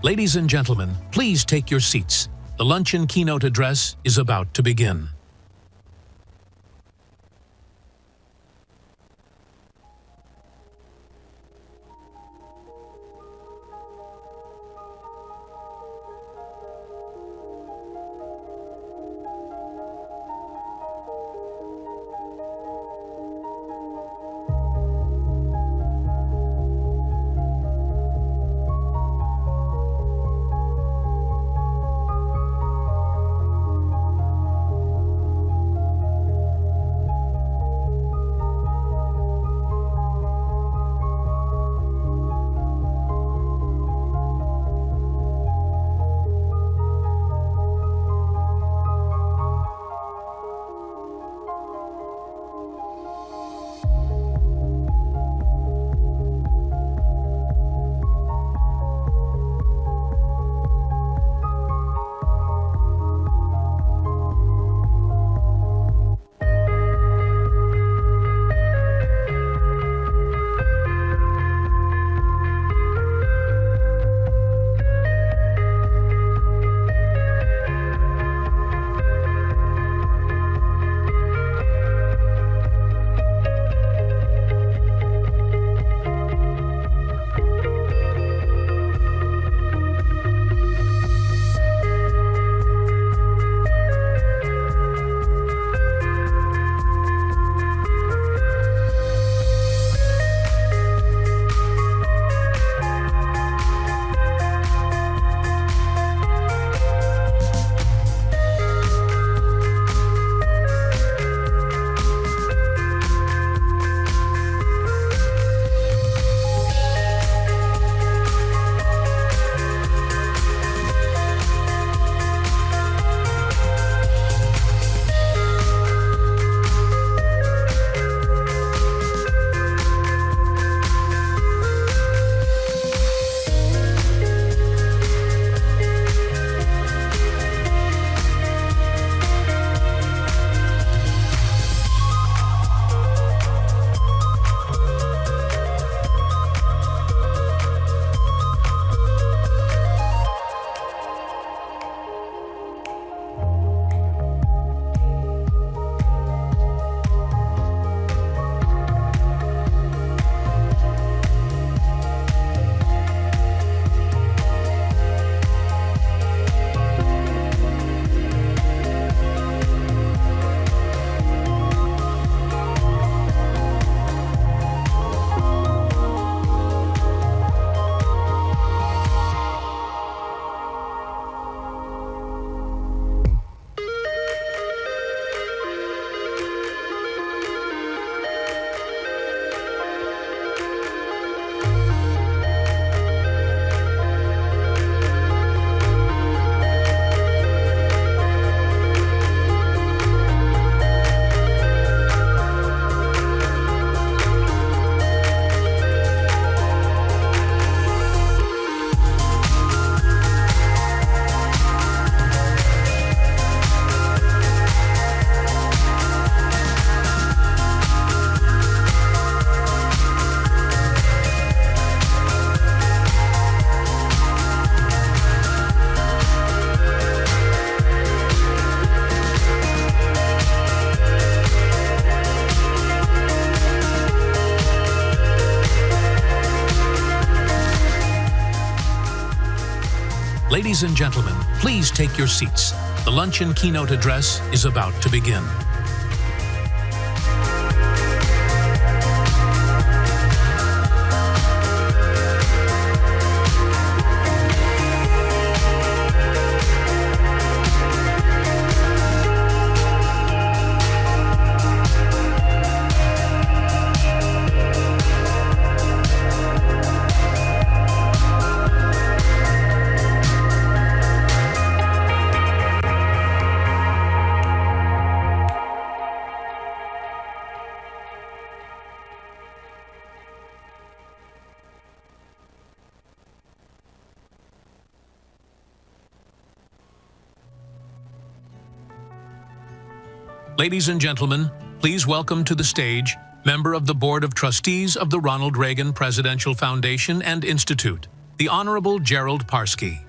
Ladies and gentlemen, please take your seats. The luncheon keynote address is about to begin. Ladies and gentlemen, please take your seats. The luncheon keynote address is about to begin. Ladies and gentlemen, please welcome to the stage member of the Board of Trustees of the Ronald Reagan Presidential Foundation and Institute, the Honorable Gerald Parsky.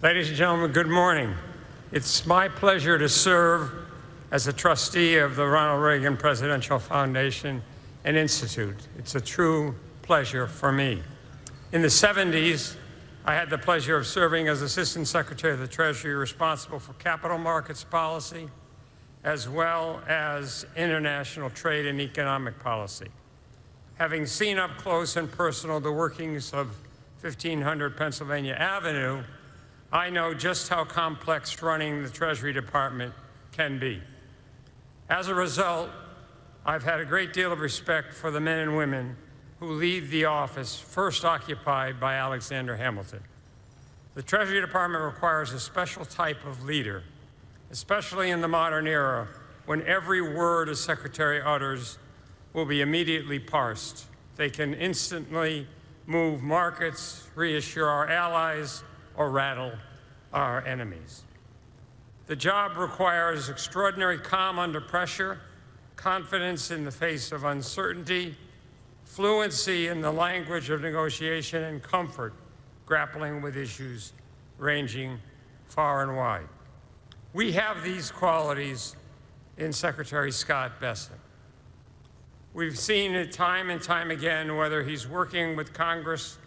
Ladies and gentlemen, good morning. It's my pleasure to serve as a trustee of the Ronald Reagan Presidential Foundation and Institute. It's a true pleasure for me. In the 70s, I had the pleasure of serving as Assistant Secretary of the Treasury responsible for capital markets policy, as well as international trade and economic policy. Having seen up close and personal the workings of 1500 Pennsylvania Avenue, I know just how complex running the Treasury Department can be. As a result, I've had a great deal of respect for the men and women who lead the office first occupied by Alexander Hamilton. The Treasury Department requires a special type of leader, especially in the modern era when every word a secretary utters will be immediately parsed. They can instantly move markets, reassure our allies, or rattle our enemies. The job requires extraordinary calm under pressure, confidence in the face of uncertainty, fluency in the language of negotiation, and comfort grappling with issues ranging far and wide. We have these qualities in Secretary Scott Bessent. We've seen it time and time again, whether he's working with Congress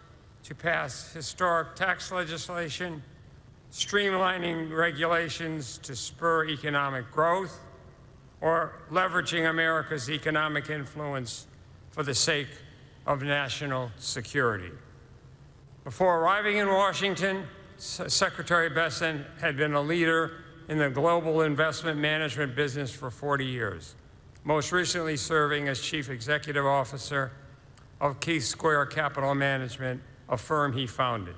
to pass historic tax legislation, streamlining regulations to spur economic growth, or leveraging America's economic influence for the sake of national security. Before arriving in Washington, Secretary Bessent had been a leader in the global investment management business for 40 years, most recently serving as Chief Executive Officer of Keith Square Capital Management, a firm he founded.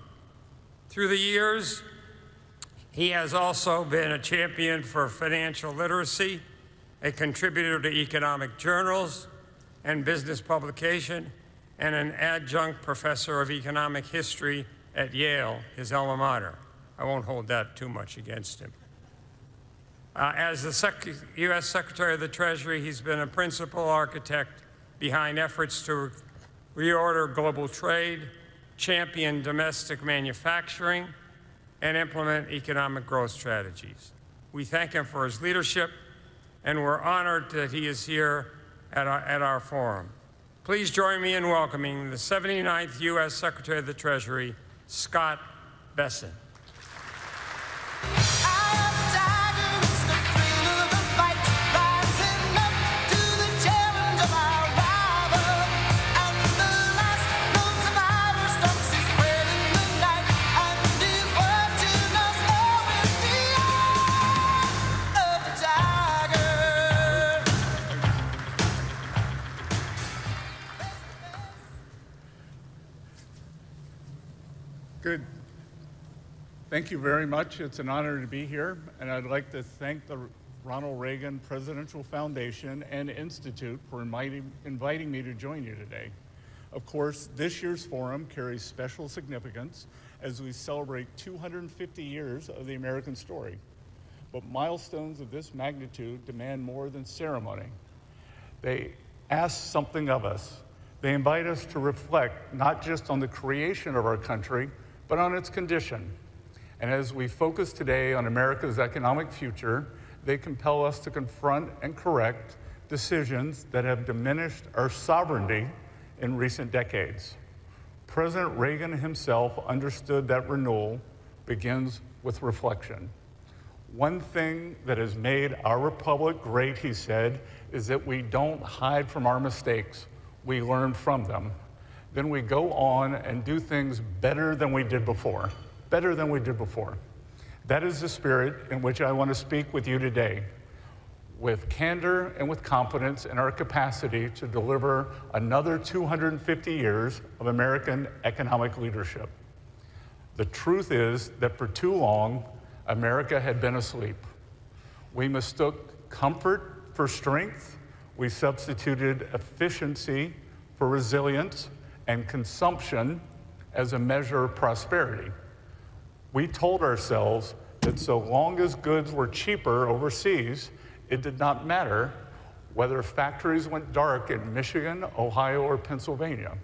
Through the years, he has also been a champion for financial literacy, a contributor to economic journals and business publication, and an adjunct professor of economic history at Yale, his alma mater. I won't hold that too much against him. As the U.S. Secretary of the Treasury, he's been a principal architect behind efforts to reorder global trade, champion domestic manufacturing, and implement economic growth strategies. We thank him for his leadership, and we're honored that he is here at our forum. Please join me in welcoming the 79th U.S. Secretary of the Treasury, Scott Bessent. Good. Thank you very much. It's an honor to be here, and I'd like to thank the Ronald Reagan Presidential Foundation and Institute for inviting me to join you today. Of course, this year's forum carries special significance as we celebrate 250 years of the American story. But milestones of this magnitude demand more than ceremony. They ask something of us. They invite us to reflect not just on the creation of our country, but on its condition. And as we focus today on America's economic future, they compel us to confront and correct decisions that have diminished our sovereignty in recent decades. President Reagan himself understood that renewal begins with reflection. One thing that has made our republic great, he said, is that we don't hide from our mistakes. We learn from them. Then we go on and do things better than we did before. Better than we did before. That is the spirit in which I want to speak with you today, with candor and with confidence in our capacity to deliver another 250 years of American economic leadership. The truth is that for too long, America had been asleep. We mistook comfort for strength. We substituted efficiency for resilience and consumption as a measure of prosperity. We told ourselves that so long as goods were cheaper overseas, it did not matter whether factories went dark in Michigan, Ohio, or Pennsylvania.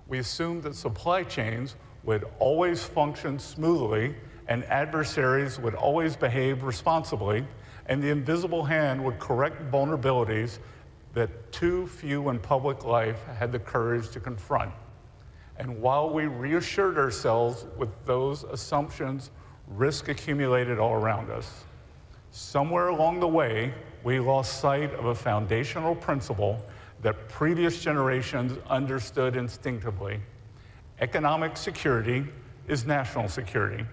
We assumed that supply chains would always function smoothly and adversaries would always behave responsibly, and the invisible hand would correct vulnerabilities that too few in public life had the courage to confront. And while we reassured ourselves with those assumptions, risk accumulated all around us. Somewhere along the way, we lost sight of a foundational principle that previous generations understood instinctively. Economic security is national security.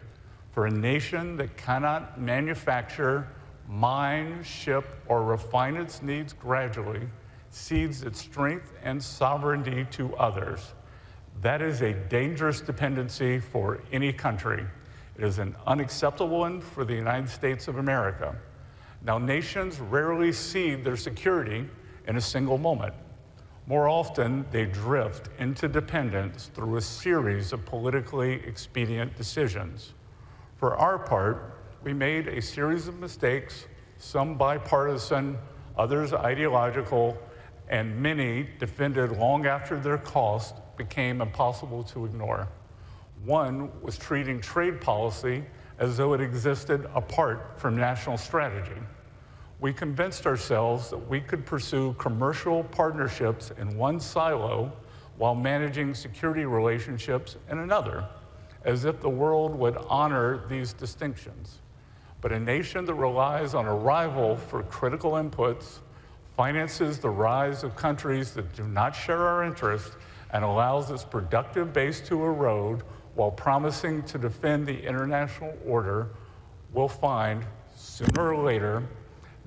For a nation that cannot manufacture, mine, ship, or refine its needs gradually, cedes its strength and sovereignty to others. That is a dangerous dependency for any country. It is an unacceptable one for the United States of America. Now, nations rarely cede their security in a single moment. More often, they drift into dependence through a series of politically expedient decisions. For our part, we made a series of mistakes, some bipartisan, others ideological, and many defended long after their cost became impossible to ignore. One was treating trade policy as though it existed apart from national strategy. We convinced ourselves that we could pursue commercial partnerships in one silo while managing security relationships in another, as if the world would honor these distinctions. But a nation that relies on a rival for critical inputs, finances the rise of countries that do not share our interests, and allows its productive base to erode while promising to defend the international order, will find sooner or later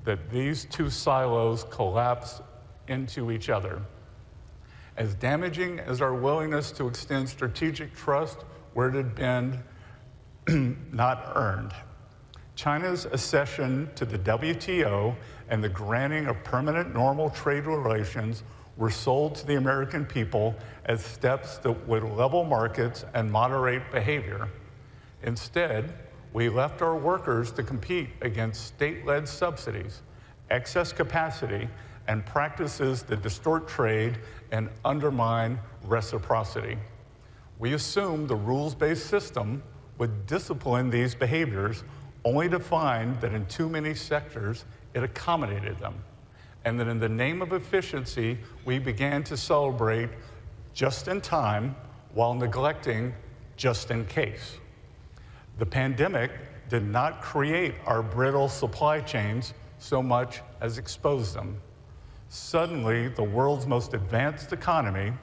that these two silos collapse into each other. As damaging as our willingness to extend strategic trust where it had been not earned. China's accession to the WTO and the granting of permanent normal trade relations were sold to the American people as steps that would level markets and moderate behavior. Instead, we left our workers to compete against state-led subsidies, excess capacity, and practices that distort trade and undermine reciprocity. We assumed the rules-based system would discipline these behaviors, only to find that in too many sectors, it accommodated them. And that in the name of efficiency, we began to celebrate just in time while neglecting just in case. The pandemic did not create our brittle supply chains so much as expose them. Suddenly, the world's most advanced economy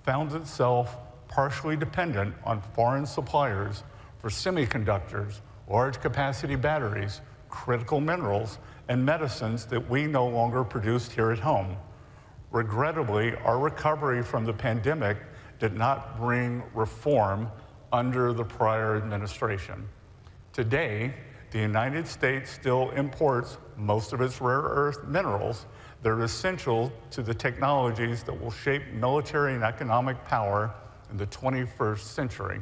found itself partially dependent on foreign suppliers for semiconductors, large capacity batteries, critical minerals, and medicines that we no longer produced here at home. Regrettably, our recovery from the pandemic did not bring reform under the prior administration. Today, the United States still imports most of its rare earth minerals that are essential to the technologies that will shape military and economic power in the 21st century.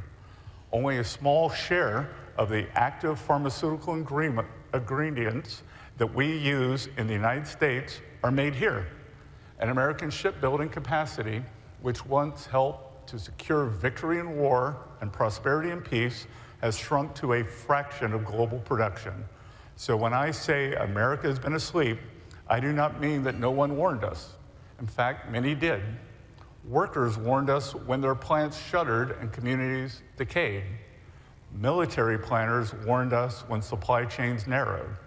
Only a small share of the active pharmaceutical ingredients that we use in the United States are made here. And American shipbuilding capacity, which once helped to secure victory in war and prosperity in peace, has shrunk to a fraction of global production. So when I say America has been asleep, I do not mean that no one warned us. In fact, many did. Workers warned us when their plants shuttered and communities decayed. Military planners warned us when supply chains narrowed.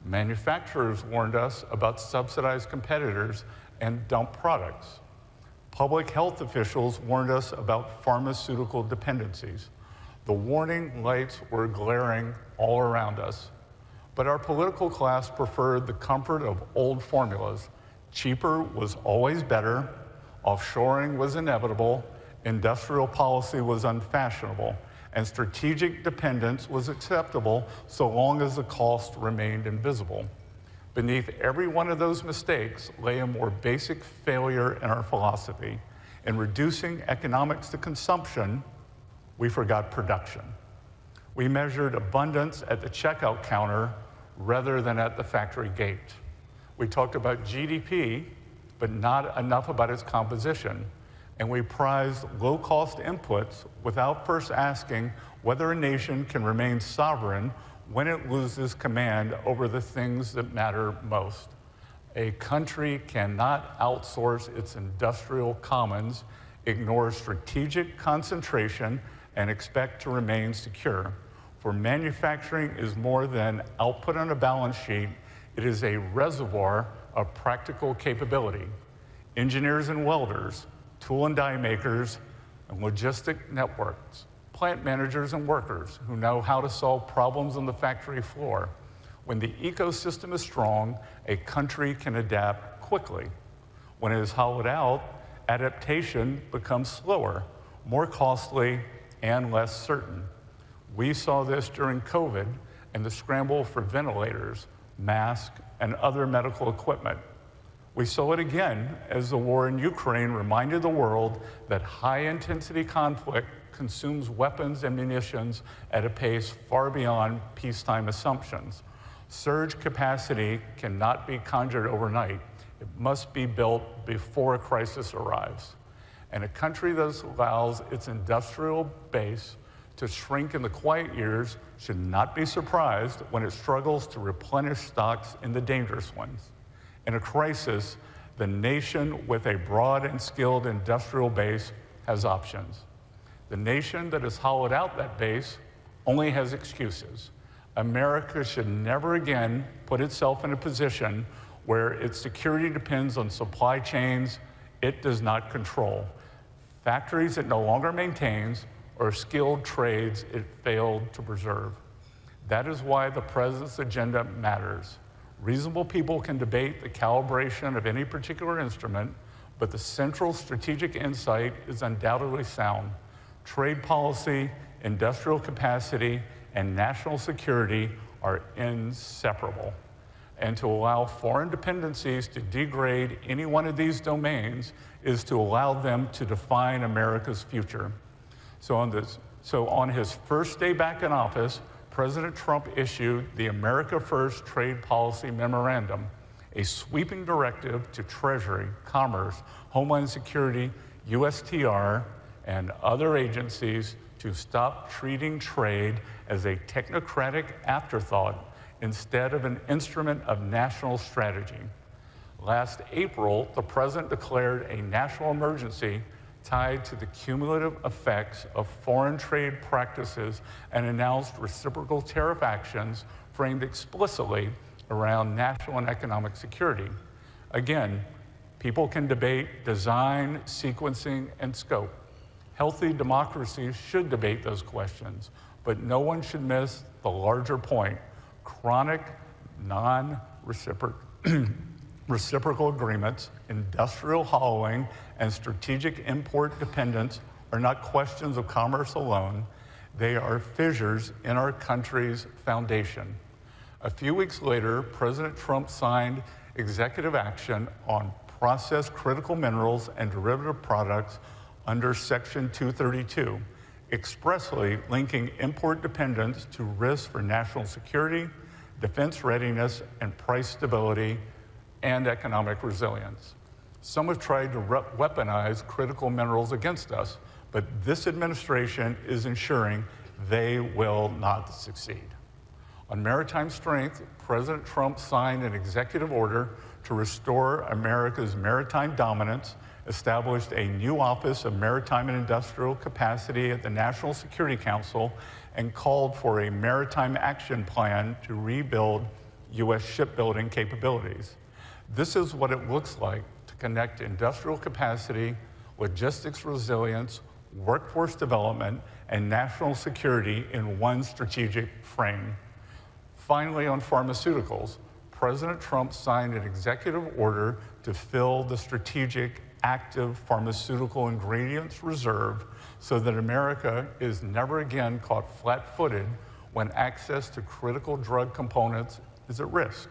Manufacturers warned us about subsidized competitors and dump products. Public health officials warned us about pharmaceutical dependencies. The warning lights were glaring all around us. But our political class preferred the comfort of old formulas. Cheaper was always better, offshoring was inevitable, industrial policy was unfashionable, and strategic dependence was acceptable so long as the cost remained invisible. Beneath every one of those mistakes lay a more basic failure in our philosophy. In reducing economics to consumption, we forgot production. We measured abundance at the checkout counter rather than at the factory gate. We talked about GDP, but not enough about its composition. And we prized low-cost inputs without first asking whether a nation can remain sovereign when it loses command over the things that matter most. A country cannot outsource its industrial commons, ignore strategic concentration, and expect to remain secure. For manufacturing is more than output on a balance sheet, it is a reservoir of practical capability. Engineers and welders, tool and die makers, and logistic networks, plant managers and workers who know how to solve problems on the factory floor. When the ecosystem is strong, a country can adapt quickly. When it is hollowed out, adaptation becomes slower, more costly, and less certain. We saw this during COVID and the scramble for ventilators, masks, and other medical equipment. We saw it again as the war in Ukraine reminded the world that high-intensity conflict consumes weapons and munitions at a pace far beyond peacetime assumptions. Surge capacity cannot be conjured overnight. It must be built before a crisis arrives. And a country that allows its industrial base to shrink in the quiet years should not be surprised when it struggles to replenish stocks in the dangerous ones. In a crisis, the nation with a broad and skilled industrial base has options. The nation that has hollowed out that base only has excuses. America should never again put itself in a position where its security depends on supply chains it does not control, factories it no longer maintains, or skilled trades it failed to preserve. That is why the President's agenda matters. Reasonable people can debate the calibration of any particular instrument, but the central strategic insight is undoubtedly sound. Trade policy, industrial capacity, and national security are inseparable. And to allow foreign dependencies to degrade any one of these domains is to allow them to define America's future. So on his first day back in office, President Trump issued the America First Trade Policy Memorandum, a sweeping directive to Treasury, Commerce, Homeland Security, USTR, and other agencies to stop treating trade as a technocratic afterthought instead of an instrument of national strategy. Last April, the President declared a national emergency tied to the cumulative effects of foreign trade practices and announced reciprocal tariff actions framed explicitly around national and economic security. Again, people can debate design, sequencing, and scope. Healthy democracies should debate those questions, but no one should miss the larger point. Chronic, reciprocal agreements, industrial hollowing, and strategic import dependence are not questions of commerce alone. They are fissures in our country's foundation. A few weeks later, President Trump signed executive action on processed critical minerals and derivative products under Section 232, expressly linking import dependence to risks for national security, defense readiness, and price stability, and economic resilience. Some have tried to weaponize critical minerals against us, but this administration is ensuring they will not succeed. On maritime strength, President Trump signed an executive order to restore America's maritime dominance, established a new Office of Maritime and Industrial Capacity at the National Security Council, and called for a maritime action plan to rebuild U.S. shipbuilding capabilities. This is what it looks like to connect industrial capacity, logistics resilience, workforce development, and national security in one strategic frame. Finally, on pharmaceuticals, President Trump signed an executive order to fill the strategic active pharmaceutical ingredients reserve so that America is never again caught flat-footed when access to critical drug components is at risk.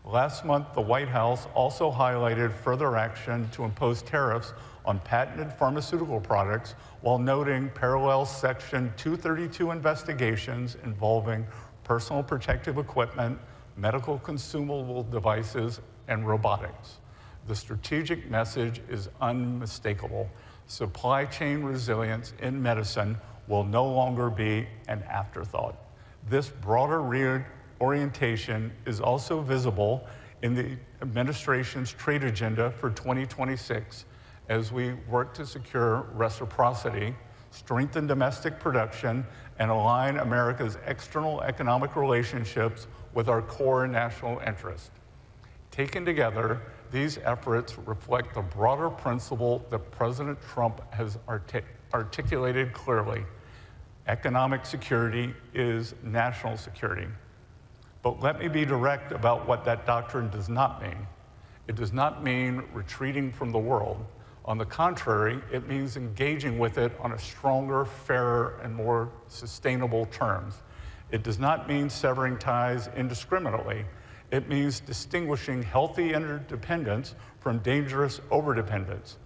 Last month, the White House also highlighted further action to impose tariffs on patented pharmaceutical products while noting parallel Section 232 investigations involving personal protective equipment, medical consumable devices, and robotics. The strategic message is unmistakable. Supply chain resilience in medicine will no longer be an afterthought. This broader reorientation is also visible in the administration's trade agenda for 2026 as we work to secure reciprocity, strengthen domestic production, and align America's external economic relationships with our core national interest. Taken together, these efforts reflect the broader principle that President Trump has articulated clearly. Economic security is national security. But let me be direct about what that doctrine does not mean. It does not mean retreating from the world. On the contrary, it means engaging with it on a stronger, fairer, and more sustainable terms. It does not mean severing ties indiscriminately. It means distinguishing healthy interdependence from dangerous overdependence.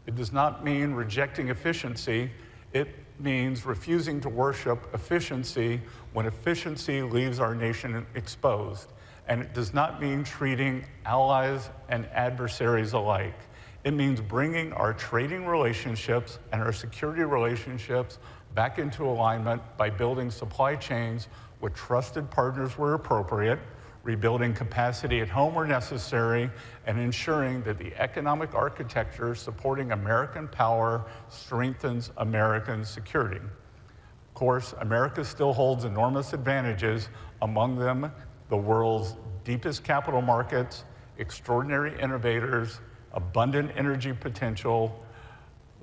It does not mean rejecting efficiency. It means refusing to worship efficiency when efficiency leaves our nation exposed. And it does not mean treating allies and adversaries alike. It means bringing our trading relationships and our security relationships back into alignment by building supply chains with trusted partners where appropriate, rebuilding capacity at home where necessary, and ensuring that the economic architecture supporting American power strengthens American security. Of course, America still holds enormous advantages, among them the world's deepest capital markets, extraordinary innovators, abundant energy potential,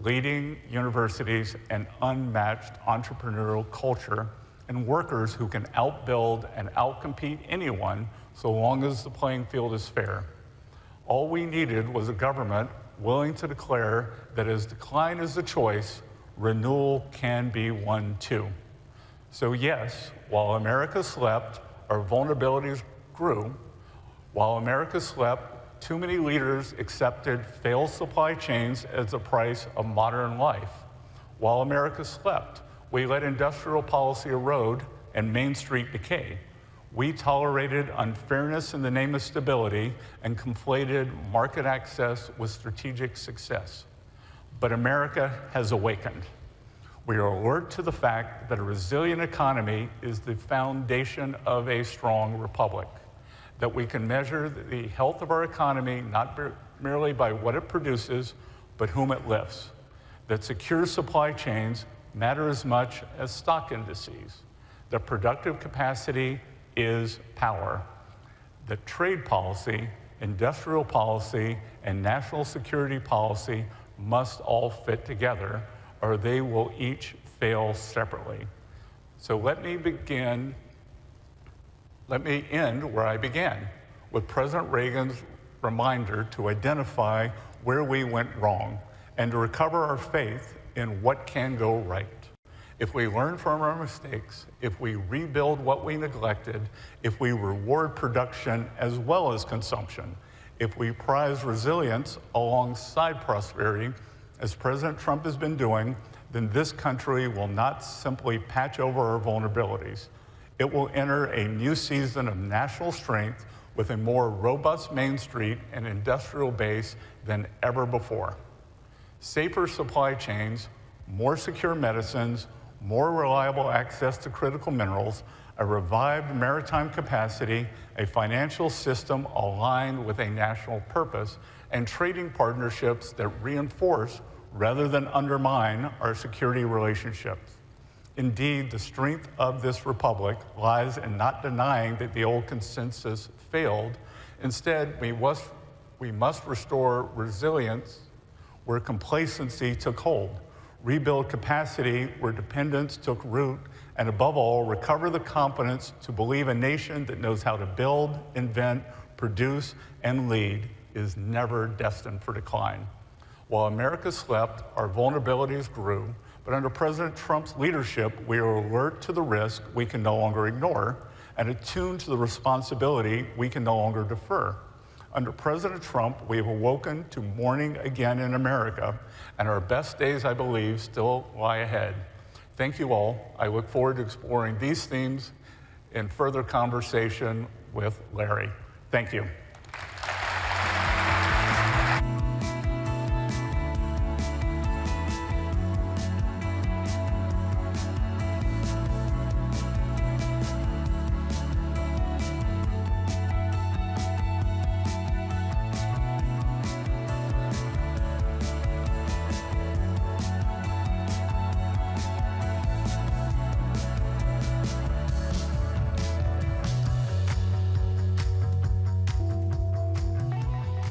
leading universities, and unmatched entrepreneurial culture, and workers who can outbuild and outcompete anyone so long as the playing field is fair. All we needed was a government willing to declare that as decline is a choice, renewal can be one too. So yes, while America slept, our vulnerabilities grew. While America slept, too many leaders accepted failed supply chains as the price of modern life. While America slept, we let industrial policy erode and Main Street decay. We tolerated unfairness in the name of stability and conflated market access with strategic success. But America has awakened. We are alert to the fact that a resilient economy is the foundation of a strong republic, that we can measure the health of our economy not merely by what it produces, but whom it lifts, that secure supply chains matter as much as stock indices, that productive capacity is power, that trade policy, industrial policy, and national security policy must all fit together, or they will each fail separately. So let me end where I began, with President Reagan's reminder to identify where we went wrong and to recover our faith in what can go right. If we learn from our mistakes, if we rebuild what we neglected, if we reward production as well as consumption, if we prize resilience alongside prosperity, as President Trump has been doing, then this country will not simply patch over our vulnerabilities. It will enter a new season of national strength with a more robust Main Street and industrial base than ever before. Safer supply chains, more secure medicines, more reliable access to critical minerals, a revived maritime capacity, a financial system aligned with a national purpose, and trading partnerships that reinforce rather than undermine our security relationships. Indeed, the strength of this republic lies in not denying that the old consensus failed. Instead, we must restore resilience where complacency took hold, rebuild capacity where dependence took root, and above all, recover the confidence to believe a nation that knows how to build, invent, produce, and lead is never destined for decline. While America slept, our vulnerabilities grew, but under President Trump's leadership, we are alert to the risk we can no longer ignore, and attuned to the responsibility we can no longer defer. Under President Trump, we have awoken to morning again in America, and our best days, I believe, still lie ahead. Thank you all. I look forward to exploring these themes in further conversation with Larry. Thank you.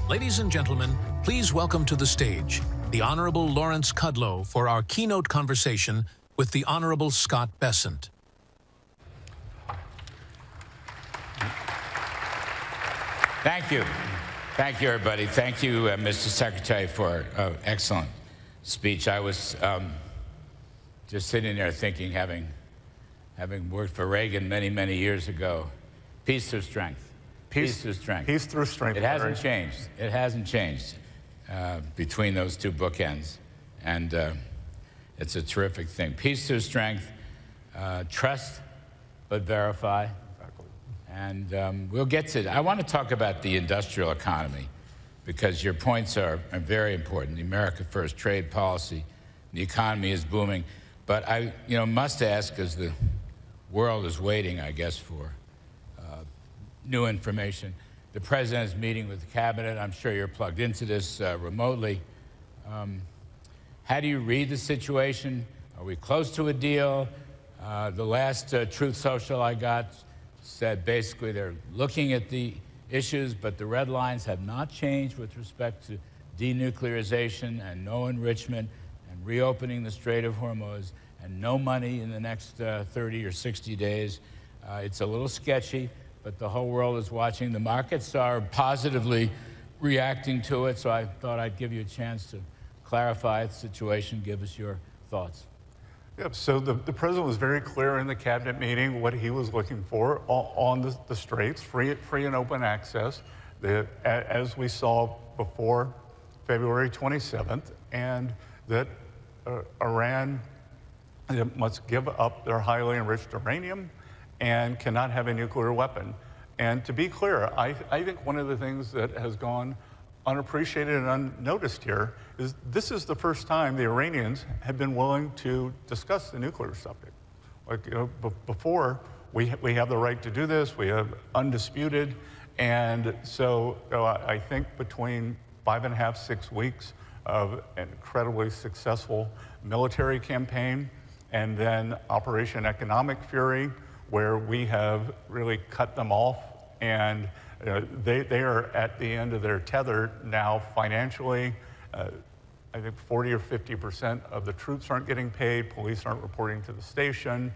Ladies and gentlemen, please welcome to the stage the Honorable Lawrence Kudlow for our keynote conversation with the Honorable Scott Bessent. Thank you. Thank you, everybody. Thank you, Mr. Secretary, for an excellent speech. I was just sitting there thinking, having worked for Reagan many, many years ago, peace through strength. Peace through strength. Peace through strength. It hasn't changed. It hasn't changed between those two bookends. And it's a terrific thing. Peace through strength, trust but verify. Exactly. And we'll get to that. I want to talk about the industrial economy because your points are very important. The America First trade policy, the economy is booming. But I must ask, as the world is waiting, I guess, for new information. The president is meeting with the cabinet. I'm sure you're plugged into this remotely. How do you read the situation? Are we close to a deal? The last Truth Social I got said basically they're looking at the issues, but the red lines have not changed with respect to denuclearization and no enrichment and reopening the Strait of Hormuz and no money in the next 30 or 60 days. It's a little sketchy, but the whole world is watching. The markets are positively reacting to it, so I thought I'd give you a chance to clarify the situation, give us your thoughts. Yep, so the president was very clear in the cabinet meeting what he was looking for on the straits, free and open access, as we saw before February 27th, and that Iran must give up their highly enriched uranium and cannot have a nuclear weapon. And to be clear, I think one of the things that has gone unappreciated and unnoticed here is this is the first time the Iranians have been willing to discuss the nuclear subject. Like, before, we have the right to do this, we have undisputed, and so I think between 5.5, 6 weeks of an incredibly successful military campaign and then Operation Economic Fury, where we have really cut them off, and they are at the end of their tether now financially. I think 40 or 50% of the troops aren't getting paid, police aren't reporting to the station,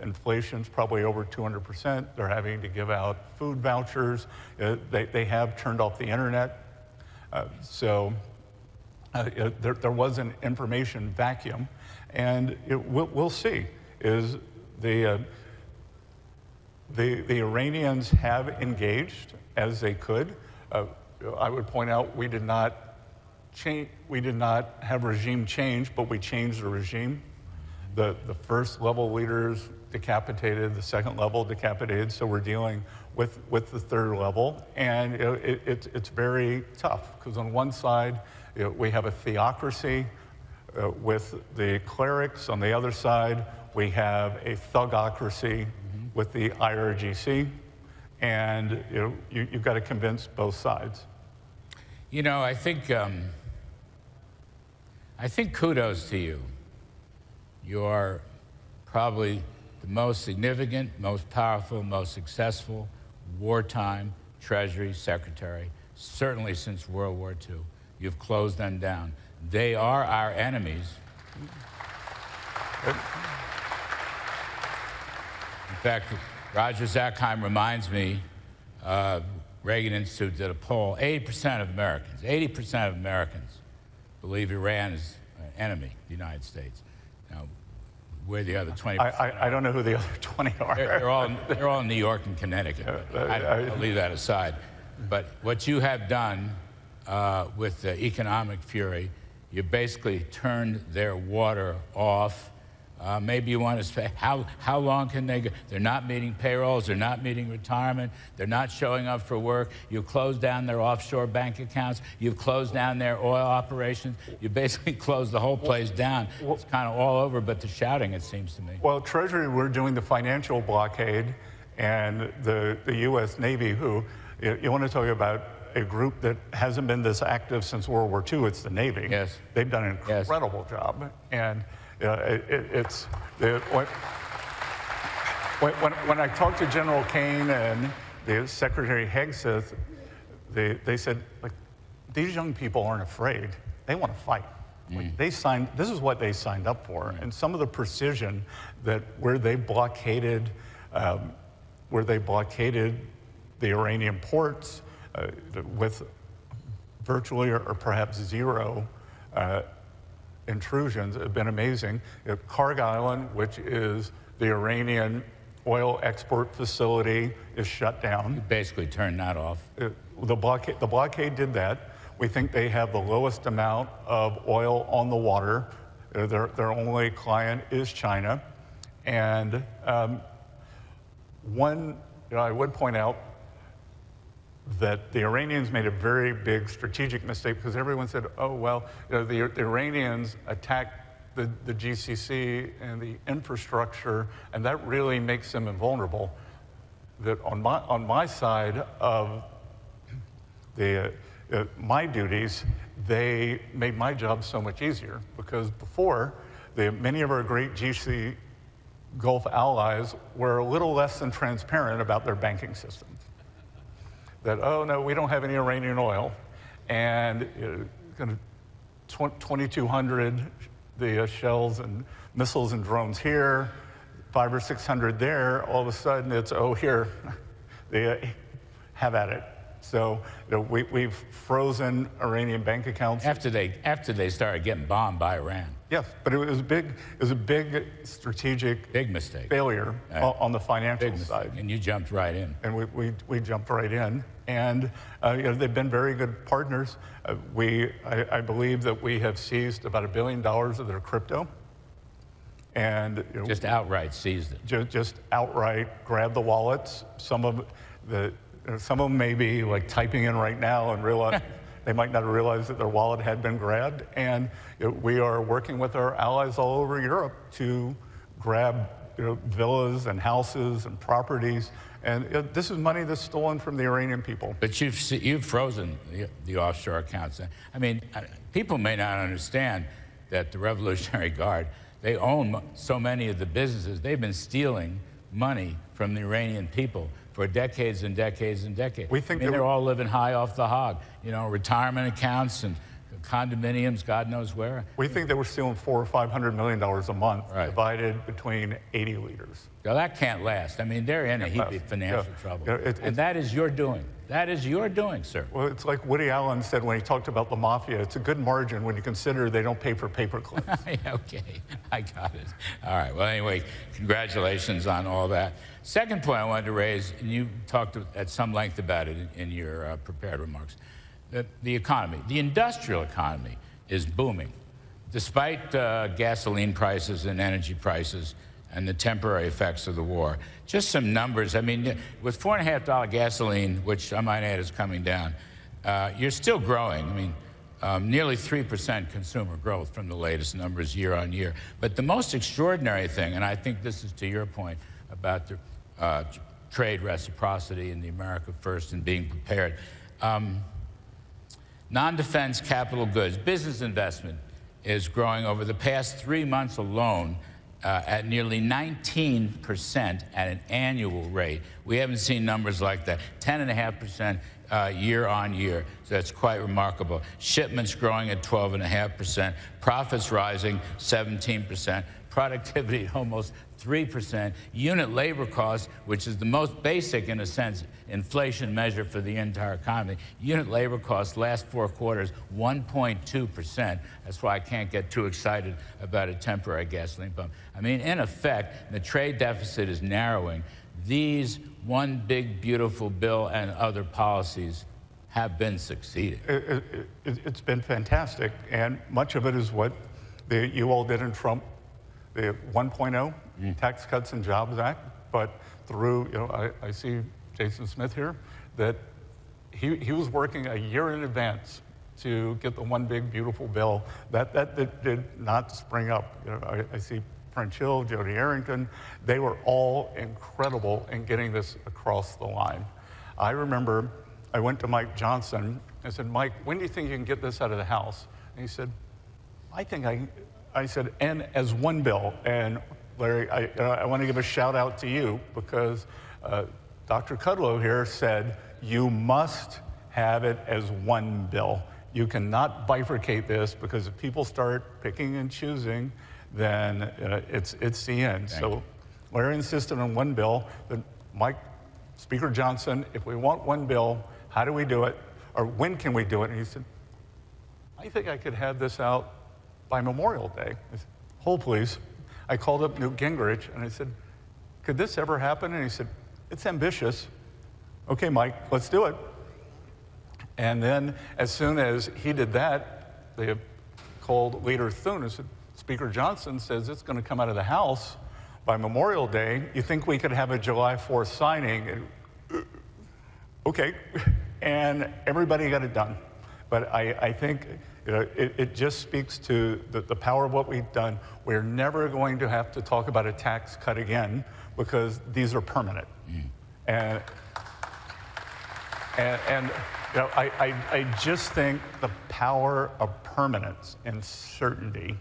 inflation's probably over 200%, they're having to give out food vouchers, they have turned off the internet. There was an information vacuum, and we'll see. Is the Iranians have engaged as they could. I would point out we did not have regime change, but we changed the regime. The first level leaders decapitated, the second level decapitated, so we're dealing with the third level. And it's very tough, because on one side, we have a theocracy with the clerics. On the other side, we have a thugocracy with the IRGC, and you've got to convince both sides. I think kudos to you. You're probably the most significant, most powerful, most successful wartime Treasury Secretary, certainly since World War II. You've closed them down. They are our enemies. In fact, Roger Zakheim reminds me, Reagan Institute did a poll, 80% of Americans believe Iran is an enemy of the United States. Now, where the other 20%. I don't know who the other 20 are. They're all New York and Connecticut. I'll leave that aside. But what you have done with the economic fury, you basically turned their water off. Maybe you want to say, how long can they go? They're not meeting payrolls, they're not meeting retirement, they're not showing up for work. You've closed down their offshore bank accounts, you've closed down their oil operations, you basically closed the whole place down. It's kind of all over but the shouting, it seems to me. Well, Treasury, we're doing the financial blockade, and the U.S. Navy, who, you want to talk about a group that hasn't been this active since World War II, it's the Navy. Yes. They've done an incredible job. And when I talked to General Kane and the Secretary Hegseth, they said, like, these young people aren't afraid. They want to fight. Like, this is what they signed up for. And some of the precision that where they blockaded the Iranian ports with virtually or perhaps zero intrusions have been amazing. Karg Island, which is the Iranian oil export facility, is shut down. You basically turned that off. The blockade did that. We think they have the lowest amount of oil on the water. Their only client is China. And I would point out that the Iranians made a very big strategic mistake because everyone said, oh, well, the Iranians attacked the GCC and the infrastructure, and that really makes them invulnerable. That on my side of my duties, they made my job so much easier because before, many of our great GCC Gulf allies were a little less than transparent about their banking systems. That, oh, no, we don't have any Iranian oil. And 2,200 the shells and missiles and drones here, 500 or 600 there. All of a sudden, it's, oh, here, they have at it. So we've frozen Iranian bank accounts. After they started getting bombed by Iran. Yes, but it was a big strategic mistake failure on the financial side. And you jumped right in. And we jumped right in. And they've been very good partners. I believe that we have seized about $1 billion of their crypto. And just outright seized it. Just outright grabbed the wallets. Some of them may be like typing in right now and realize they might not have realized that their wallet had been grabbed. And we are working with our allies all over Europe to grab villas and houses and properties. And this is money that's stolen from the Iranian people. But you've frozen the offshore accounts. I mean, people may not understand that the Revolutionary Guard, they own so many of the businesses. They've been stealing money from the Iranian people for decades and decades and decades. We think they're all living high off the hog. Retirement accounts and condominiums, God knows where. We think they were stealing $400 or $500 million a month, divided between 80 leaders. Now that can't last. I mean, they're in a heap of financial trouble. And that is your doing. That is your doing, sir. Well, it's like Woody Allen said when he talked about the mafia. It's a good margin when you consider they don't pay for paper clips. Okay, I got it. All right, well, anyway, congratulations on all that. Second point I wanted to raise, and you talked at some length about it in your prepared remarks, that the economy, the industrial economy is booming. Despite gasoline prices and energy prices and the temporary effects of the war. Just some numbers. I mean, with $4.50 gasoline, which I might add is coming down, you're still growing. I mean, nearly 3% consumer growth from the latest numbers year on year. But the most extraordinary thing, and I think this is to your point about the trade reciprocity and the America First and being prepared, non-defense capital goods, business investment is growing over the past 3 months alone at nearly 19% at an annual rate. We haven't seen numbers like that. 10.5% year on year. So that's quite remarkable. Shipments growing at 12.5%. Profits rising 17%. productivity at almost 3%, unit labor costs, which is the most basic, in a sense, inflation measure for the entire economy. Unit labor costs last 4 quarters, 1.2%. That's why I can't get too excited about a temporary gasoline pump. I mean, in effect, the trade deficit is narrowing. These one big, beautiful bill and other policies have been succeeding. It's been fantastic, and much of it is what you all did in Trump, the 1.0 Tax Cuts and Jobs Act, but through, I see Jason Smith here, that he was working a year in advance to get the one big, beautiful bill. That did not spring up. I see French Hill, Jody Arrington, they were all incredible in getting this across the line. I remember I went to Mike Johnson. I said, Mike, when do you think you can get this out of the House? And he said, I said, and as one bill. And Larry, I want to give a shout out to you because Dr. Kudlow here said, you must have it as one bill. You cannot bifurcate this because if people start picking and choosing, then it's the end. So Larry insisted on one bill. Then Mike, Speaker Johnson, if we want one bill, how do we do it? Or when can we do it? And he said, I think I could have this out by Memorial Day. I said, hold please. I called up Newt Gingrich and I said, could this ever happen? And he said, it's ambitious. Okay, Mike, let's do it. And then as soon as he did that, they called Leader Thune and said, Speaker Johnson says it's going to come out of the House by Memorial Day. You think we could have a July 4th signing? And, okay. And everybody got it done. But I think it just speaks to the power of what we've done. We're never going to have to talk about a tax cut again because these are permanent. And I just think the power of permanence and certainty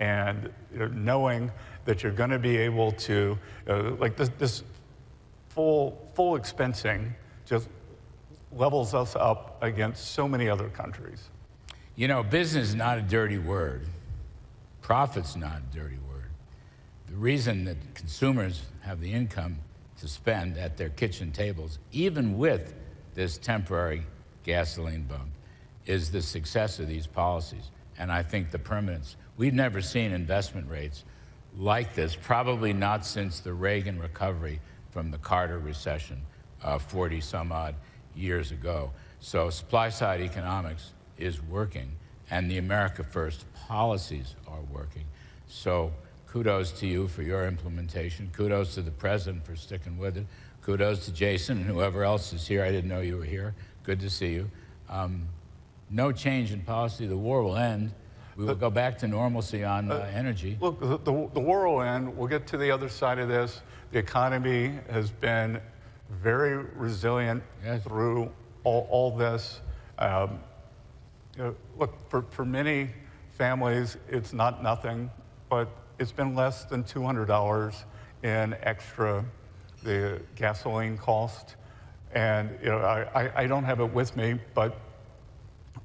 and knowing that you're going to be able to, like this full expensing just levels us up against so many other countries. Business is not a dirty word. Profit's not a dirty word. The reason that consumers have the income to spend at their kitchen tables, even with this temporary gasoline bump, is the success of these policies. And I think the permanence. We've never seen investment rates like this, probably not since the Reagan recovery from the Carter recession 40 some odd years ago. So supply side economics is working and the America First policies are working. So kudos to you for your implementation. Kudos to the president for sticking with it. Kudos to Jason and whoever else is here. I didn't know you were here. Good to see you. No change in policy. The war will end. We will go back to normalcy on energy. Look, the war will end. We'll get to the other side of this. The economy has been very resilient through all this. Look, for many families, it's not nothing, but it's been less than $200 in extra the gasoline cost. And I don't have it with me, but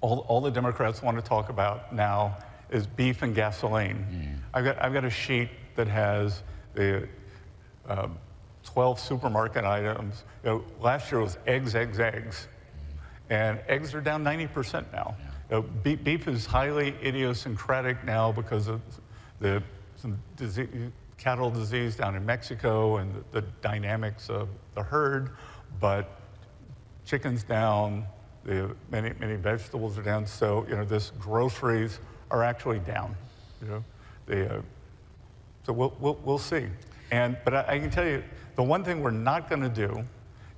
all the Democrats want to talk about now is beef and gasoline. I've got a sheet that has the 12 supermarket items. Last year was eggs, and eggs are down 90% now. Beef is highly idiosyncratic now because of some cattle disease down in Mexico and the dynamics of the herd, but chicken's down, many vegetables are down, so this groceries are actually down. So we'll see. But I can tell you, the one thing we're not going to do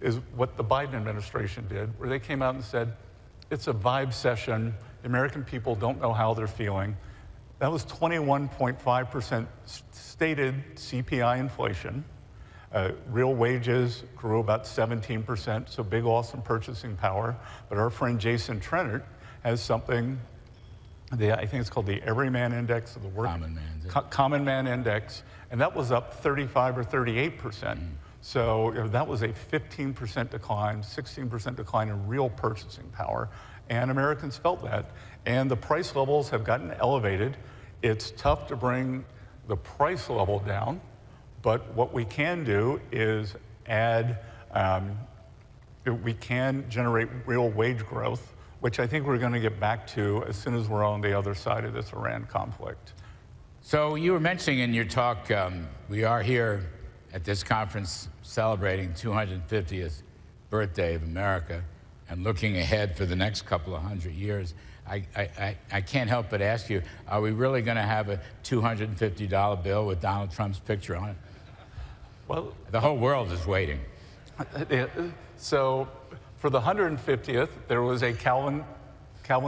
is what the Biden administration did, where they came out and said, it's a vibe session. The American people don't know how they're feeling. That was 21.5% stated CPI inflation. Real wages grew about 17%, so big, awesome purchasing power. But our friend Jason Trennert has something, I think it's called the Everyman Index of the Work. Common Man Index, and that was up 35 or 38%. So that was a 15% decline, 16% decline in real purchasing power, and Americans felt that. And the price levels have gotten elevated. It's tough to bring the price level down, but what we can do is add, we can generate real wage growth, which I think we're going to get back to as soon as we're on the other side of this Iran conflict. So you were mentioning in your talk, we are here at this conference celebrating 250th birthday of America and looking ahead for the next couple of 100 years. I can't help but ask you, are we really going to have a $250 bill with Donald Trump's picture on it? Well, the whole world is waiting. So for the 150th, there was a Calvin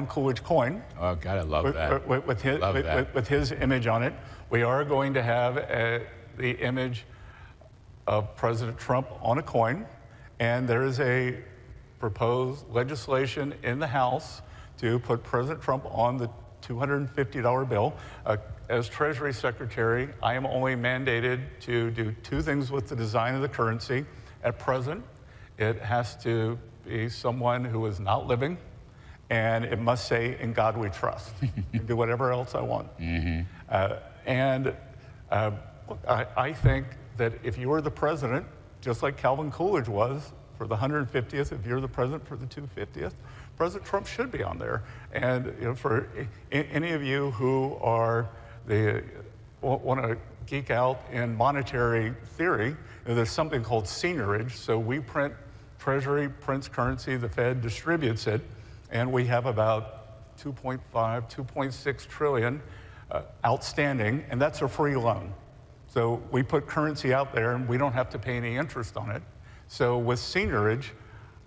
Coolidge coin. Oh, God, I love that. With his image on it. We are going to have the image of President Trump on a coin, and there is a proposed legislation in the House to put President Trump on the $250 bill. As Treasury Secretary, I am only mandated to do two things with the design of the currency. At present, it has to be someone who is not living, and it must say, "In God we trust." Do whatever else I want. I think that if you were the president, just like Calvin Coolidge was for the 150th, if you're the president for the 250th, President Trump should be on there. And for any of you who are want to geek out in monetary theory, there's something called seigniorage. So we print, Treasury prints currency, the Fed distributes it, and we have about 2.5, 2.6 trillion outstanding, and that's a free loan. So we put currency out there and we don't have to pay any interest on it. So with seigniorage,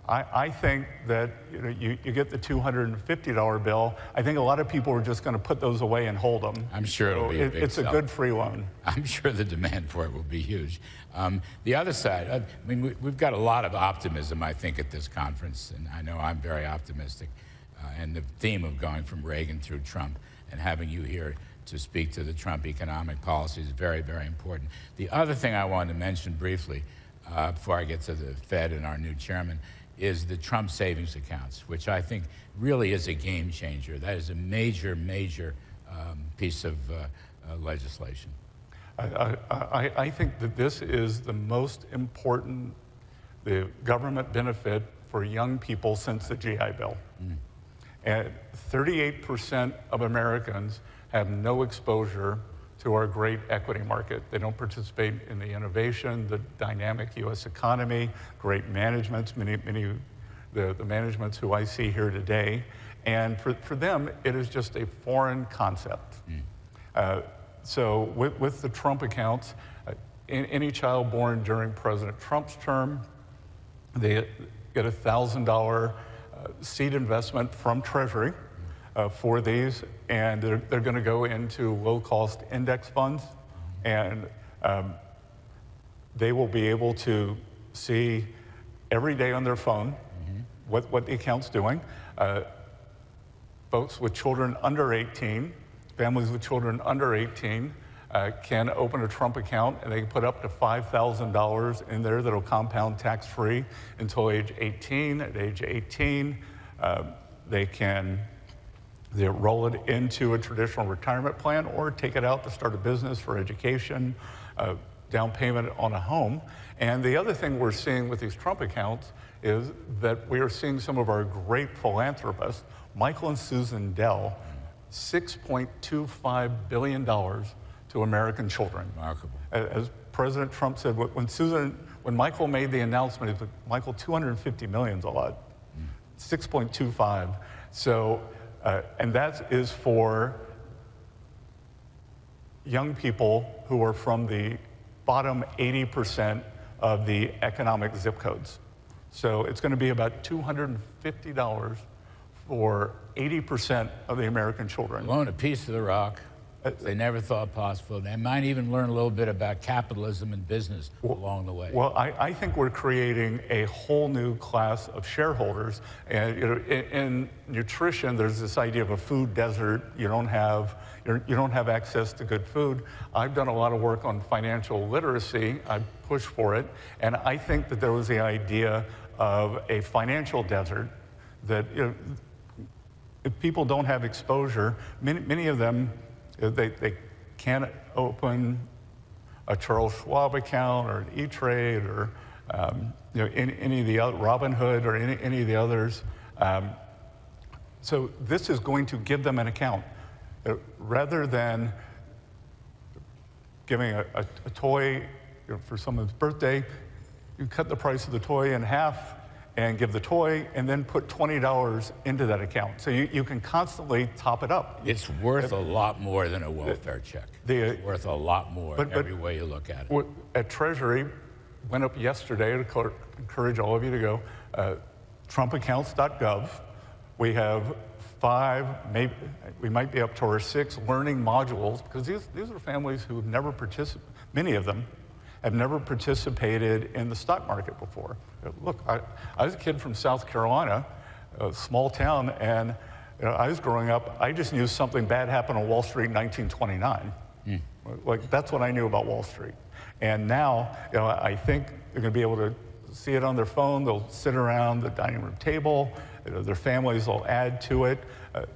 I think that you get the $250 bill. I think a lot of people are just going to put those away and hold them. I'm sure it'll be a big It's a good free loan. I'm sure the demand for it will be huge. The other side, I mean, we've got a lot of optimism, I think, at this conference, and I know I'm very optimistic. And the theme of going from Reagan through Trump and having you here to speak to the Trump economic policy is very, very important. The other thing I wanted to mention briefly, before I get to the Fed and our new chairman, is the Trump savings accounts, which I think really is a game changer. That is a major, major piece of legislation. I think that this is the most important government benefit for young people since the GI Bill. And 38% of Americans have no exposure to our great equity market. They don't participate in the innovation, the dynamic U.S. economy, great managements, many the managements who I see here today. And for them, it is just a foreign concept. So with the Trump accounts, any child born during President Trump's term, they get a $1,000 seed investment from Treasury for these, and they're going to go into low-cost index funds, and they will be able to see every day on their phone what the account's doing. Folks with children under 18, families with children under 18, can open a Trump account, and they can put up to $5,000 in there that'll compound tax-free until age 18. At age 18, they roll it into a traditional retirement plan or take it out to start a business for education, down payment on a home. And the other thing we're seeing with these Trump accounts is that we are seeing some of our great philanthropists, Michael and Susan Dell, $6.25 billion to American children. Remarkable. As President Trump said, when Michael made the announcement, he said, Michael, 250 million's a lot. 6.25. So, and that is for young people who are from the bottom 80% of the economic zip codes. So it's going to be about $250 for 80% of the American children. Loan a piece of the rock. They never thought possible. They might even learn a little bit about capitalism and business along the way. Well, I think we're creating a whole new class of shareholders. And in nutrition, there's this idea of a food desert. You don't have access to good food. I've done a lot of work on financial literacy. I push for it. And I think that there was the idea of a financial desert that if people don't have exposure, many of them, they can't open a Charles Schwab account or an E-Trade or any of the other, Robinhood or any of the others. So this is going to give them an account. Rather than giving a toy for someone's birthday, you cut the price of the toy in half and give the toy and then put $20 into that account. So you can constantly top it up. It's worth a lot more than a welfare check. It's worth a lot more every way you look at it. At Treasury, went up yesterday to encourage all of you to go, trumpaccounts.gov. We have 5, maybe we might be up to our 6 learning modules, because these are families who have never participated, many of them have never participated in the stock market before. Look, I was a kid from South Carolina, a small town, and I was growing up, I just knew something bad happened on Wall Street in 1929. Like, that's what I knew about Wall Street. And now, I think they're going to be able to see it on their phone. They'll sit around the dining room table. Their families will add to it.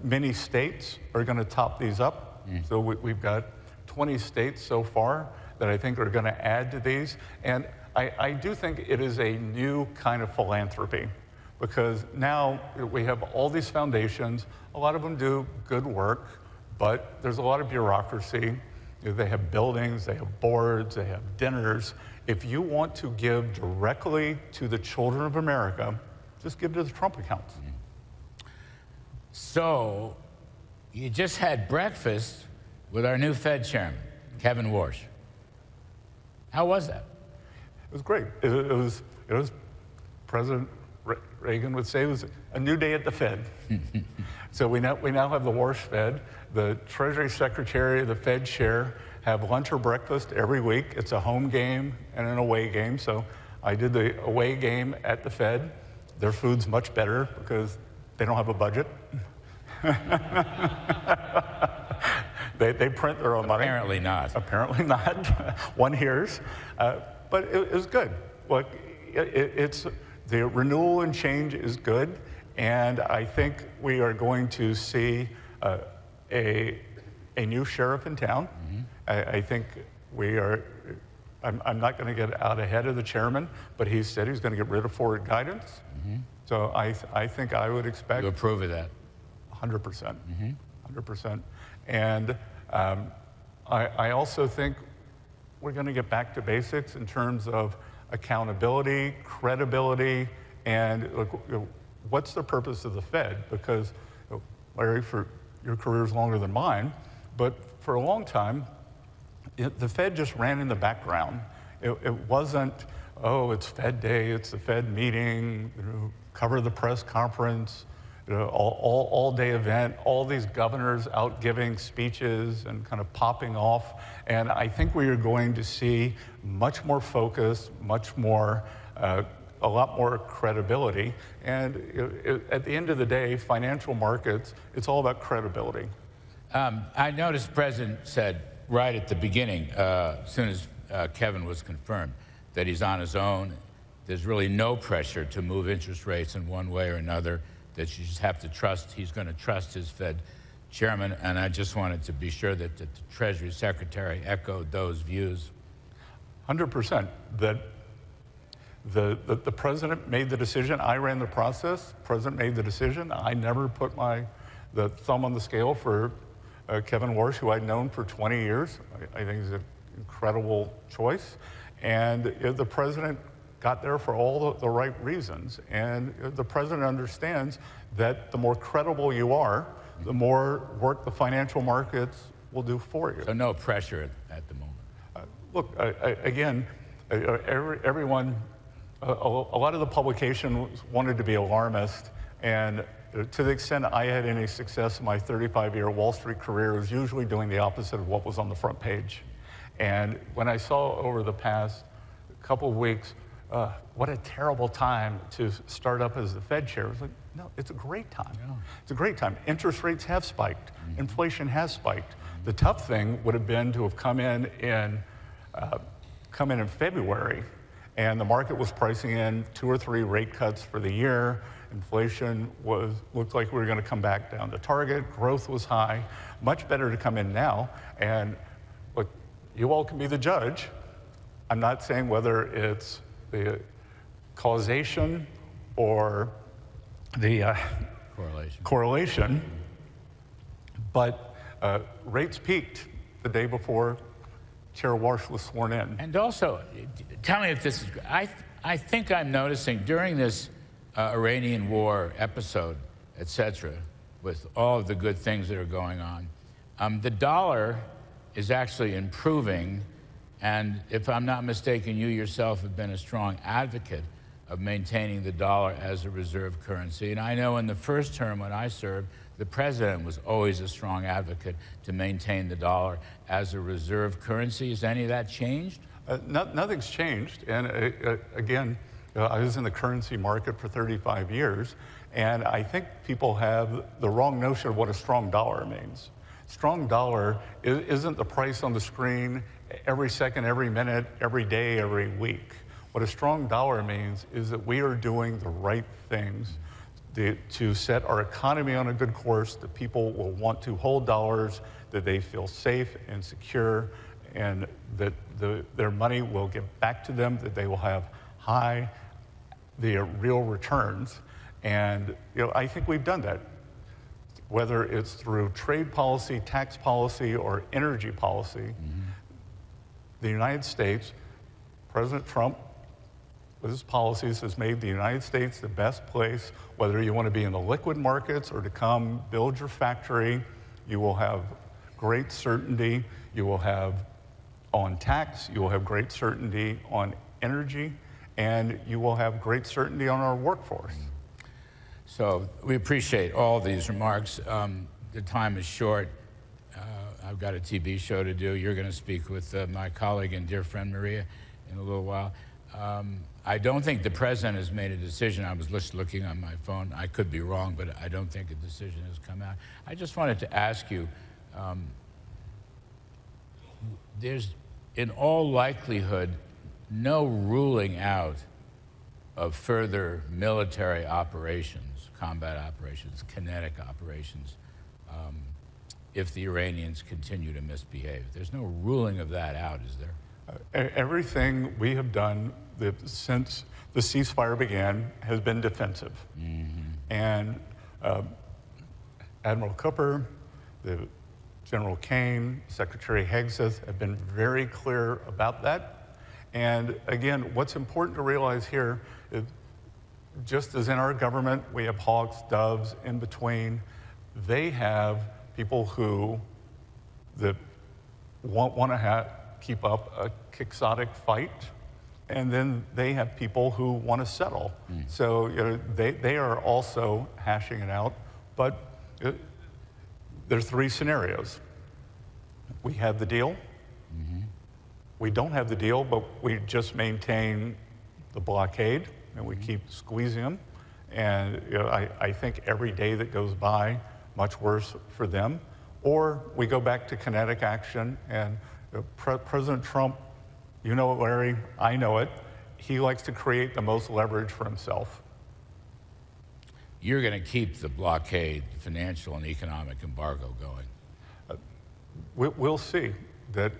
Many states are going to top these up. So we've got 20 states so far that I think are going to add to these. And I do think it is a new kind of philanthropy, because now we have all these foundations. A lot of them do good work, but there's a lot of bureaucracy. They have buildings, they have boards, they have dinners. If you want to give directly to the children of America, just give to the Trump accounts. So, you just had breakfast with our new Fed chairman, Kevin Warsh. How was that? It was great. It was President Reagan would say it was a new day at the Fed. So we now have the Warsh Fed. The Treasury Secretary, the Fed chair have lunch or breakfast every week. It's a home game and an away game. So I did the away game at the Fed. Their food's much better because they don't have a budget. They print their own money. Apparently not. Apparently not. One hears. But it was good. Look, it's the renewal and change is good. And I think we are going to see a new sheriff in town. I think we are, I'm not going to get out ahead of the chairman, but he said he's going to get rid of forward guidance. So I think I would expect— You approve of that? 100%. 100%. And I also think we're going to get back to basics in terms of accountability, credibility, and what's the purpose of the Fed? Because, Larry, for your career is longer than mine, but for a long time, the Fed just ran in the background. It wasn't, oh, it's Fed Day, it's the Fed meeting, cover the press conference, all-day event, all these governors out giving speeches and kind of popping off. And I think we are going to see much more focus, much more, a lot more credibility. And at the end of the day, financial markets, it's all about credibility. I noticed the President said right at the beginning, as soon as Kevin was confirmed, that he's on his own. There's really no pressure to move interest rates in one way or another, that you just have to trust, he's going to trust his Fed chairman. And I just wanted to be sure that the Treasury Secretary echoed those views. 100%. That the President made the decision. I ran the process. The President made the decision. I never put the thumb on the scale for Kevin Warsh, who I'd known for 20 years. I think he's an incredible choice. And the President got there for all the right reasons. And the President understands that the more credible you are, the more work the financial markets will do for you. So no pressure at the moment. Look, again, everyone, a lot of the publications wanted to be alarmist, and to the extent I had any success in my 35-year Wall Street career, it was usually doing the opposite of what was on the front page. And when I saw over the past couple of weeks, what a terrible time to start up as the Fed chair. I was like, no, it's a great time. Yeah. It's a great time. Interest rates have spiked. Inflation has spiked. The tough thing would have been to have come in February, and the market was pricing in 2 or 3 rate cuts for the year. Inflation looked like we were going to come back down to target. Growth was high. Much better to come in now. And you all can be the judge. I'm not saying whether it's the causation or the correlation, but rates peaked the day before Chair Warsh was sworn in. And also, tell me if this is, I think I'm noticing during this Iranian war episode, et cetera, with all of the good things that are going on, the dollar is actually improving. And if I'm not mistaken, you yourself have been a strong advocate of maintaining the dollar as a reserve currency. And I know in the first term when I served, the president was always a strong advocate to maintain the dollar as a reserve currency. Has any of that changed? Nothing's changed. And again, I was in the currency market for 35 years, and I think people have the wrong notion of what a strong dollar means. Strong dollar isn't the price on the screen every second, every minute, every day, every week. What a strong dollar means is that we are doing the right things to set our economy on a good course, that people will want to hold dollars, that they feel safe and secure, and that their money will get back to them, that they will have the real returns. And I think we've done that. Whether it's through trade policy, tax policy, or energy policy, the United States, President Trump, with his policies, has made the United States the best place, whether you want to be in the liquid markets or to come build your factory. You will have great certainty. You will have on tax, you will have great certainty on energy, and you will have great certainty on our workforce. So we appreciate all these remarks. The time is short. I've got a TV show to do. You're going to speak with my colleague and dear friend Maria in a little while. I don't think the president has made a decision. I was just looking on my phone. I could be wrong, but I don't think a decision has come out. I just wanted to ask you, there's in all likelihood no ruling out of further military operations, combat operations, kinetic operations, if the Iranians continue to misbehave. There's no ruling of that out, is there? Everything we have done since the ceasefire began has been defensive. And Admiral Cooper, General Kane, Secretary Hegseth have been very clear about that. And again, what's important to realize here is, just as in our government, we have hawks, doves, in between, they have people who want to keep up a quixotic fight, and then they have people who want to settle. So they are also hashing it out, but there are three scenarios. We have the deal. We don't have the deal, but we just maintain the blockade, and we keep squeezing them. And I think every day that goes by, much worse for them. Or we go back to kinetic action, and President Trump, you know it, Larry, I know it, he likes to create the most leverage for himself. You're going to keep the blockade, financial and economic embargo going? We'll see. That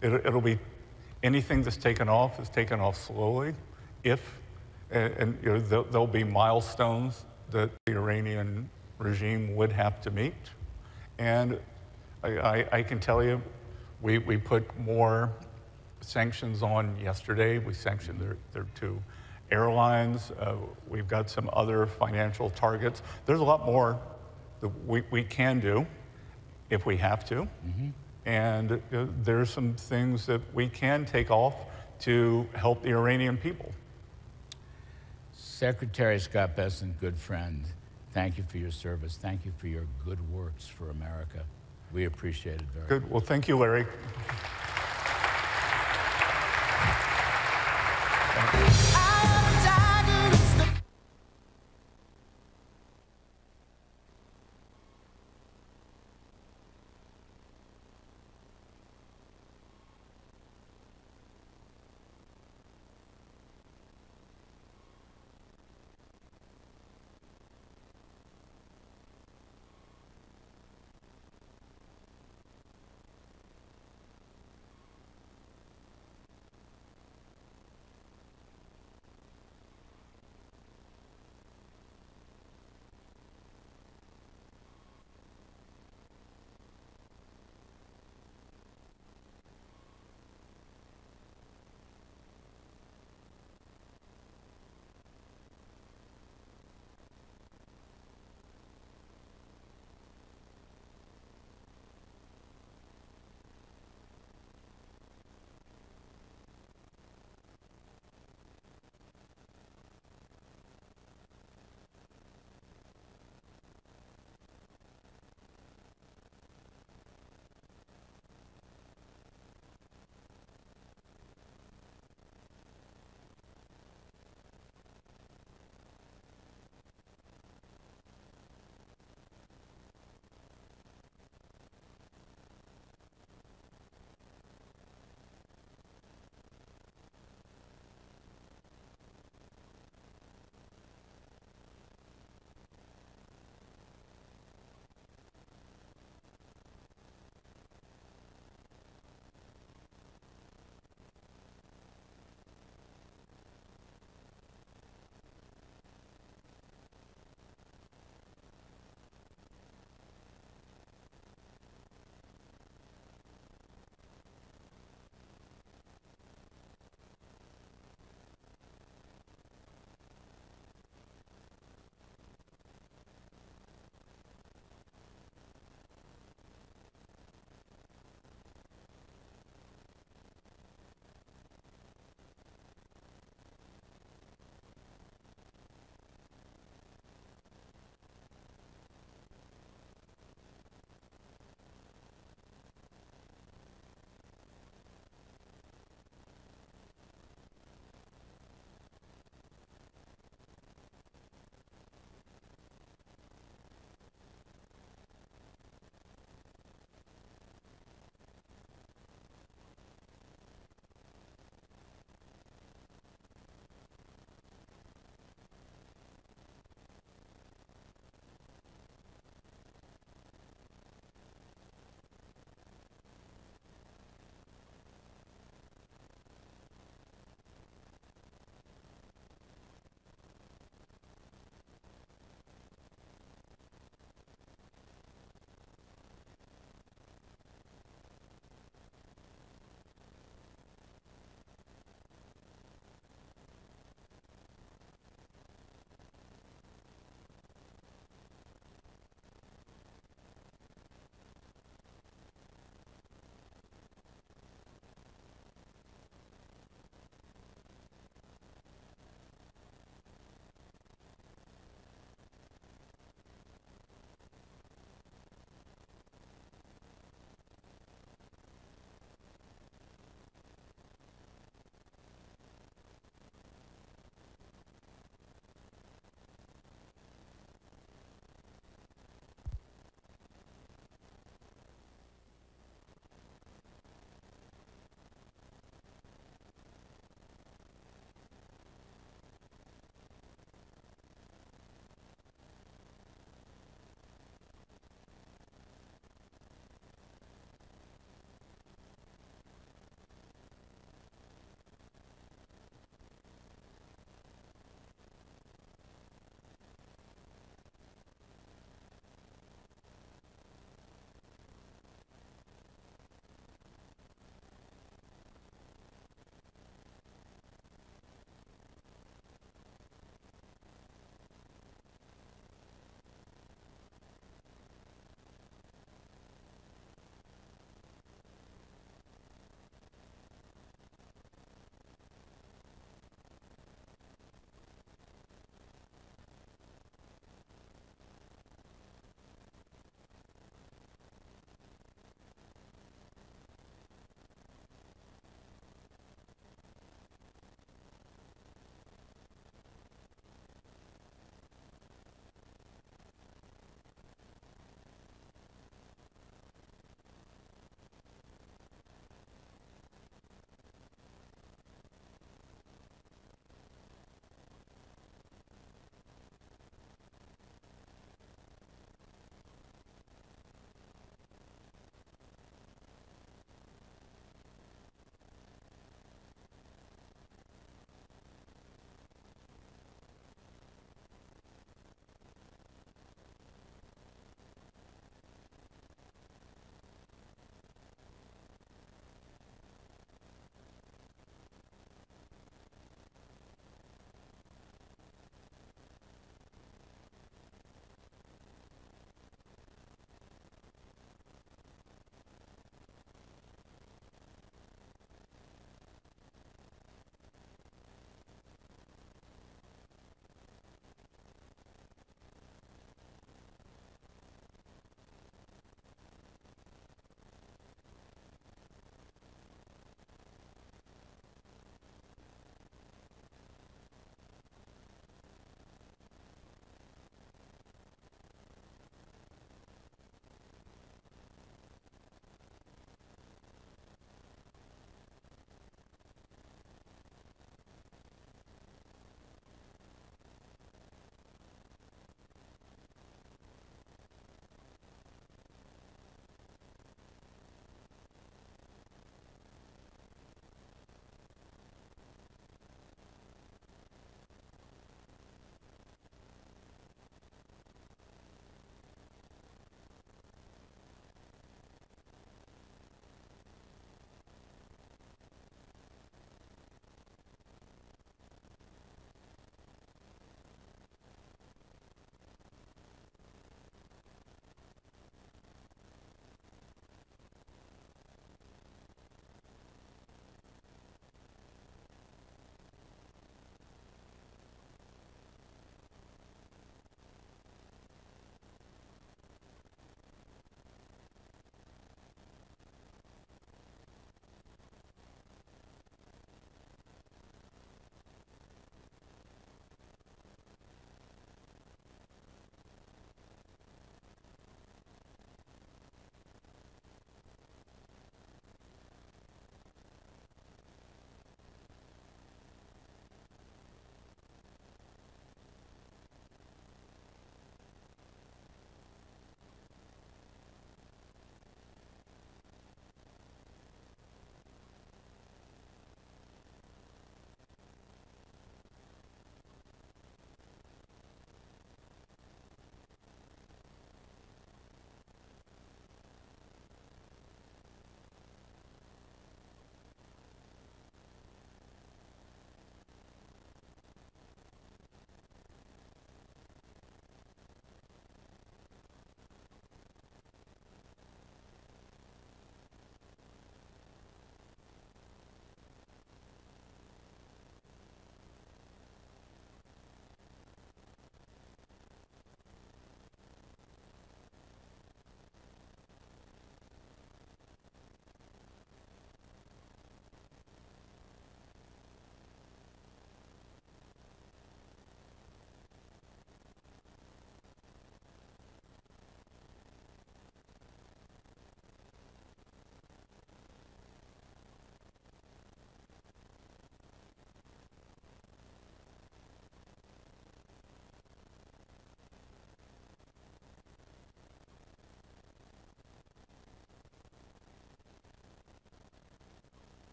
it'll be anything that's taken off is taken off slowly. There'll be milestones that the Iranian regime would have to meet. And I can tell you, we put more sanctions on yesterday. We sanctioned their two airlines. We've got some other financial targets. There's a lot more that we can do if we have to. And there's some things that we can take off to help the Iranian people. Secretary Scott Bessent, good friend, thank you for your service. Thank you for your good works for America. We appreciate it very much. Good. Well, thank you, Larry. Thank you.